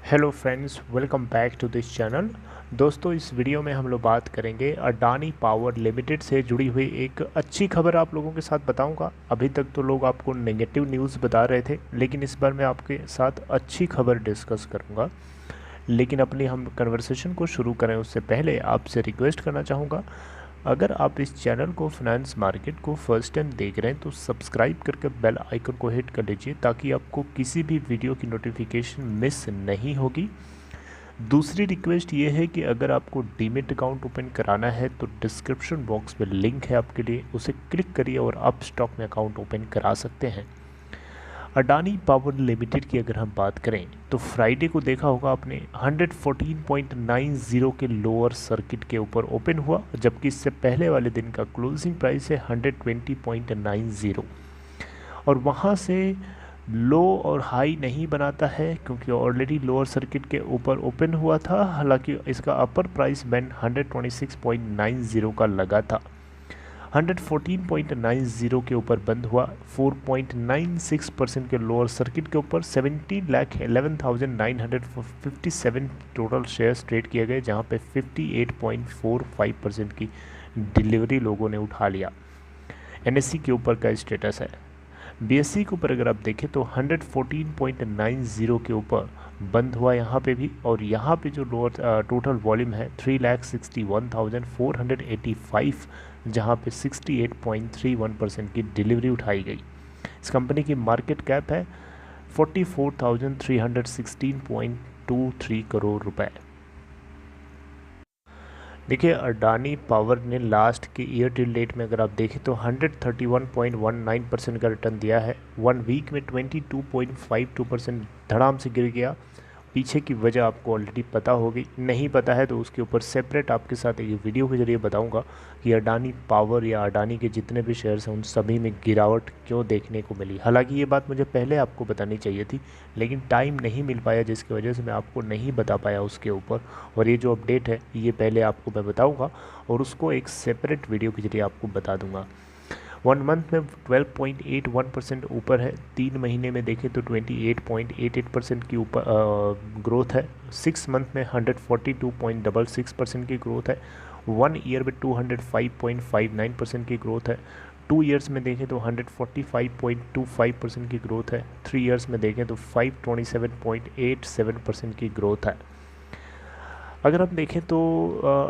Hello friends, welcome back to this channel. दोस्तों, इस video में हम लोग बात करेंगे अडानी पावर लिमिटेड से जुड़ी हुई एक अच्छी खबर आप लोगों के साथ बताऊंगा। अभी तक तो लोग आपको नेगेटिव न्यूज़ बता रहे थे, लेकिन इस बार मैं आपके साथ अच्छी खबर डिस्कस करूंगा। लेकिन अपनी हम कन्वर्सेशन को शुरू करें उससे पहले आपसे रिक्वेस्ट करना चाहूँगा, अगर आप इस चैनल को फाइनेंस मार्केट को फर्स्ट टाइम देख रहे हैं तो सब्सक्राइब करके बेल आइकन को हिट कर लीजिए ताकि आपको किसी भी वीडियो की नोटिफिकेशन मिस नहीं होगी। दूसरी रिक्वेस्ट ये है कि अगर आपको डीमेट अकाउंट ओपन कराना है तो डिस्क्रिप्शन बॉक्स में लिंक है आपके लिए, उसे क्लिक करिए और आप स्टॉक में अकाउंट ओपन करा सकते हैं। अडानी पावर लिमिटेड की अगर हम बात करें तो फ्राइडे को देखा होगा आपने 114.90 के लोअर सर्किट के ऊपर ओपन हुआ, जबकि इससे पहले वाले दिन का क्लोजिंग प्राइस है 120.90 और वहाँ से लो और हाई नहीं बनाता है क्योंकि ऑलरेडी लोअर सर्किट के ऊपर ओपन हुआ था। हालांकि इसका अपर प्राइस बैंड 126.90 का लगा था। 114.90 के ऊपर बंद हुआ। 4.96% के लोअर सर्किट के ऊपर 17,11,957 टोटल शेयर्स ट्रेड किए गए, जहां पे 58.45% की डिलीवरी लोगों ने उठा लिया। एनएससी के ऊपर का स्टेटस है। बीएससी के ऊपर अगर आप देखें तो 114.90 के ऊपर बंद हुआ यहाँ पे भी, और यहाँ पे जो लोअर टोटल वॉल्यूम है 3,61,485, जहाँ पे 68.31% की डिलीवरी उठाई गई। इस कंपनी की मार्केट कैप है 44,316.23 करोड़ रुपए। देखिए, अडानी पावर ने लास्ट के ईयर टिल डेट में अगर आप देखें तो 131.19% का रिटर्न दिया है। 1 वीक में 22.52% धड़ाम से गिर गया। पीछे की वजह आपको ऑलरेडी पता होगी, नहीं पता है तो उसके ऊपर सेपरेट आपके साथ एक वीडियो के जरिए बताऊंगा कि अडानी पावर या अडानी के जितने भी शेयर्स हैं उन सभी में गिरावट क्यों देखने को मिली। हालांकि ये बात मुझे पहले आपको बतानी चाहिए थी, लेकिन टाइम नहीं मिल पाया, जिसकी वजह से मैं आपको नहीं बता पाया उसके ऊपर। और ये जो अपडेट है ये पहले आपको मैं बताऊँगा और उसको एक सेपरेट वीडियो के जरिए आपको बता दूँगा। 1 मंथ में 12.81% ऊपर है। 3 महीने में देखें तो 28.88% की ऊपर ग्रोथ है। 6 मंथ में 142.66% की ग्रोथ है। 1 ईयर में 205.59% की ग्रोथ है। 2 ईयर्स में देखें तो 145.25% की ग्रोथ है। 3 ईयर्स में देखें तो 527.87% की ग्रोथ है। अगर हम देखें तो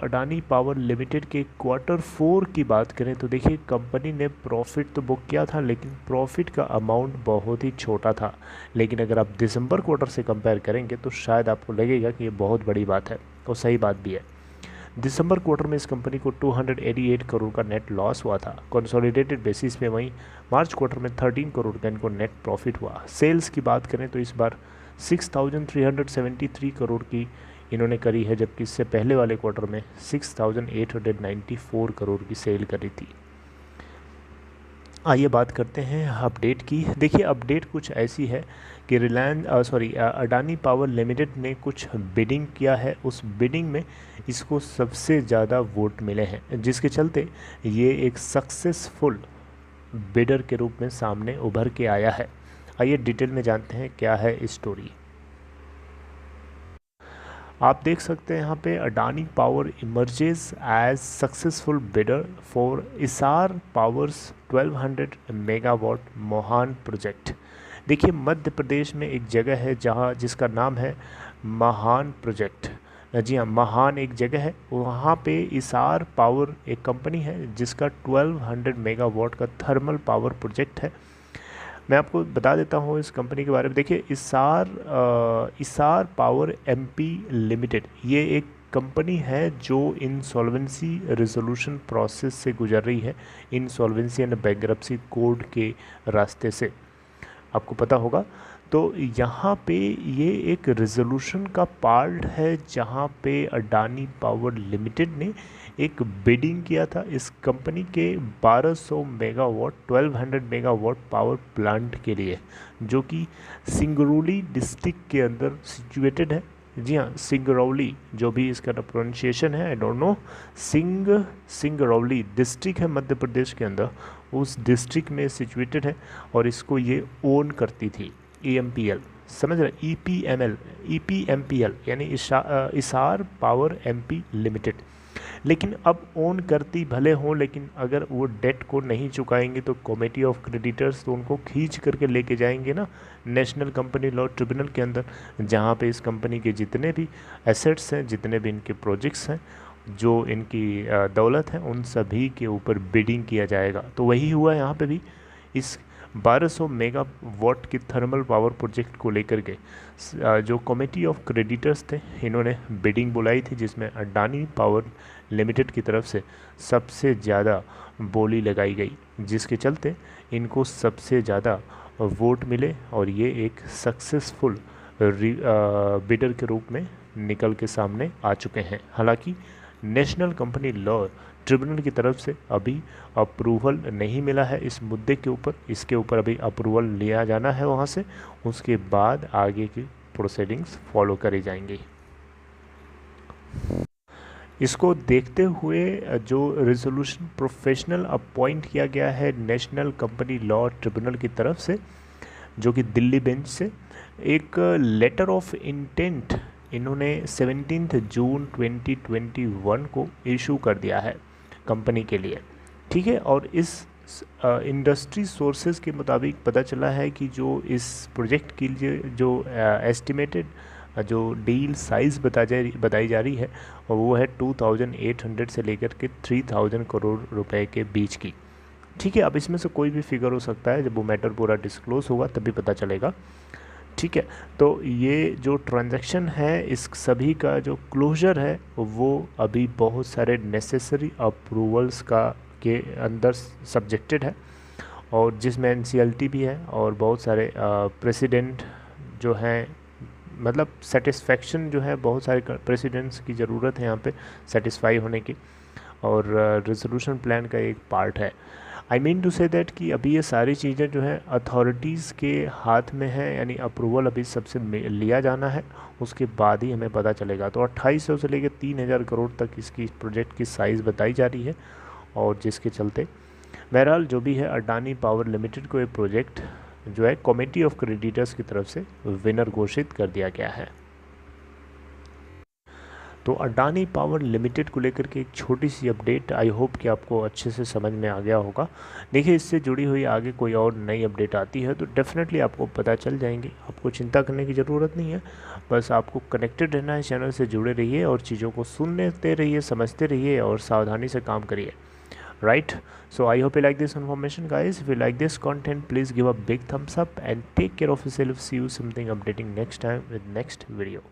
अडानी पावर लिमिटेड के Q4 की बात करें तो देखिए, कंपनी ने प्रॉफिट तो बुक किया था, लेकिन प्रॉफिट का अमाउंट बहुत ही छोटा था। लेकिन अगर आप दिसंबर क्वार्टर से कंपेयर करेंगे तो शायद आपको लगेगा कि ये बहुत बड़ी बात है, और सही बात भी है। दिसंबर क्वार्टर में इस कंपनी को 288 करोड़ का नेट लॉस हुआ था कंसोलिडेटेड बेसिस पे। वहीं मार्च क्वार्टर में 13 करोड़ का इनको नेट प्रॉफिट हुआ। सेल्स की बात करें तो इस बार 6,373 करोड़ की इन्होंने करी है, जबकि इससे पहले वाले क्वार्टर में 6,894 करोड़ की सेल करी थी। आइए बात करते हैं अपडेट की। देखिए, अपडेट कुछ ऐसी है कि अडानी पावर लिमिटेड ने कुछ बिडिंग किया है। उस बिडिंग में इसको सबसे ज़्यादा वोट मिले हैं, जिसके चलते ये एक सक्सेसफुल बिडर के रूप में सामने उभर के आया है। आइए डिटेल में जानते हैं क्या है स्टोरी। आप देख सकते हैं यहाँ पे Adani power emerges as successful bidder for Essar power's 1200 megawatt Mahan project. देखिए, मध्य प्रदेश में एक जगह है जहाँ जिसका नाम है महान प्रोजेक्ट। जी हाँ, महान एक जगह है, वहाँ पे इसार पावर एक कंपनी है जिसका 1200 मेगावाट का थर्मल पावर प्रोजेक्ट है। मैं आपको बता देता हूँ इस कंपनी के बारे में। देखिए, इसार पावर एमपी लिमिटेड ये एक कंपनी है जो इंसॉल्वेंसी रिजोल्यूशन प्रोसेस से गुजर रही है, इंसॉल्वेंसी एंड बैंकरप्सी कोड के रास्ते से, आपको पता होगा। तो यहाँ पे ये एक रिजोल्यूशन का पार्ट है जहाँ पे अडानी पावर लिमिटेड ने एक बिडिंग किया था इस कंपनी के 1200 मेगावाट 1200 मेगावाट पावर प्लांट के लिए, जो कि सिंगरौली डिस्ट्रिक्ट के अंदर सिचुएटेड है। जी हाँ, सिंगरौली, जो भी इसका प्रोनाउंसिएशन है I don't know. Singrauli district है मध्य प्रदेश के अंदर, उस डिस्ट्रिक्ट में सिचुएटेड है और इसको ये ओन करती थी EMPL। समझ रहे, EPMPL यानी इसार पावर MP लिमिटेड। लेकिन अब ओन करती भले हों, लेकिन अगर वो डेट को नहीं चुकाएंगे तो कमेटी ऑफ क्रेडिटर्स तो उनको खींच करके लेके जाएंगे ना नेशनल कंपनी लॉ ट्रिब्यूनल के अंदर, जहाँ पे इस कंपनी के जितने भी एसेट्स हैं, जितने भी इनके प्रोजेक्ट्स हैं, जो इनकी दौलत है, उन सभी के ऊपर बिडिंग किया जाएगा। तो वही हुआ यहाँ पे भी। इस 1200 मेगावाट की थर्मल पावर प्रोजेक्ट को लेकर के जो कमेटी ऑफ क्रेडिटर्स थे, इन्होंने बिडिंग बुलाई थी, जिसमें अडानी पावर लिमिटेड की तरफ से सबसे ज़्यादा बोली लगाई गई, जिसके चलते इनको सबसे ज़्यादा वोट मिले और ये एक सक्सेसफुल बिडर के रूप में निकल के सामने आ चुके हैं। हालांकि नेशनल कंपनी लॉ ट्रिब्यूनल की तरफ से अभी अप्रूवल नहीं मिला है इस मुद्दे के ऊपर। इसके ऊपर अभी अप्रूवल लिया जाना है वहाँ से, उसके बाद आगे की प्रोसीडिंग्स फॉलो करी जाएंगी। इसको देखते हुए जो रेजोल्यूशन प्रोफेशनल अपॉइंट किया गया है नेशनल कंपनी लॉ ट्रिब्यूनल की तरफ से, जो कि दिल्ली बेंच से, एक लेटर ऑफ इंटेंट इन्होंने 17 जून 2021 को इशू कर दिया है कंपनी के लिए, ठीक है। और इस इंडस्ट्री सोर्सेज के मुताबिक पता चला है कि जो इस प्रोजेक्ट के लिए जो एस्टिमेटेड जो डील साइज़ बताई जा रही है वो है 2800 से लेकर के 3000 करोड़ रुपए के बीच की, ठीक है। अब इसमें से कोई भी फिगर हो सकता है, जब वो मैटर पूरा डिस्क्लोज होगा तभी पता चलेगा, ठीक है। तो ये जो ट्रांजैक्शन है, इस सभी का जो क्लोजर है वो अभी बहुत सारे नेसेसरी अप्रूवल्स के अंदर सब्जेक्टेड है, और जिसमें NCLT भी है और बहुत सारे प्रेसिडेंट जो हैं, मतलब सेटिस्फेक्शन जो है, बहुत सारे प्रेसिडेंट्स की ज़रूरत है यहाँ पे सेटिस्फाई होने की, और रेजोल्यूशन प्लान का एक पार्ट है। I mean to say that कि अभी ये सारी चीज़ें जो है अथॉरिटीज़ के हाथ में है, यानी अप्रूवल अभी सबसे लिया जाना है, उसके बाद ही हमें पता चलेगा। तो 2800 से लेकर 3000 करोड़ तक इसकी प्रोजेक्ट की साइज़ बताई जा रही है, और जिसके चलते बहरहाल जो भी है अडानी पावर लिमिटेड को ये प्रोजेक्ट जो है कमेटी ऑफ क्रेडिटर्स की तरफ से विनर घोषित कर दिया गया है। तो अडानी पावर लिमिटेड को लेकर के एक छोटी सी अपडेट, आई होप कि आपको अच्छे से समझ में आ गया होगा। देखिए, इससे जुड़ी हुई आगे कोई और नई अपडेट आती है तो डेफिनेटली आपको पता चल जाएंगी, आपको चिंता करने की ज़रूरत नहीं है। बस आपको कनेक्टेड रहना है, चैनल से जुड़े रहिए और चीज़ों को सुनते रहिए, समझते रहिए और सावधानी से काम करिए, right? So I hope you like this information, guys. If you like this content, please give a big thumbs up and take care of yourself. See you something updating next time with next video.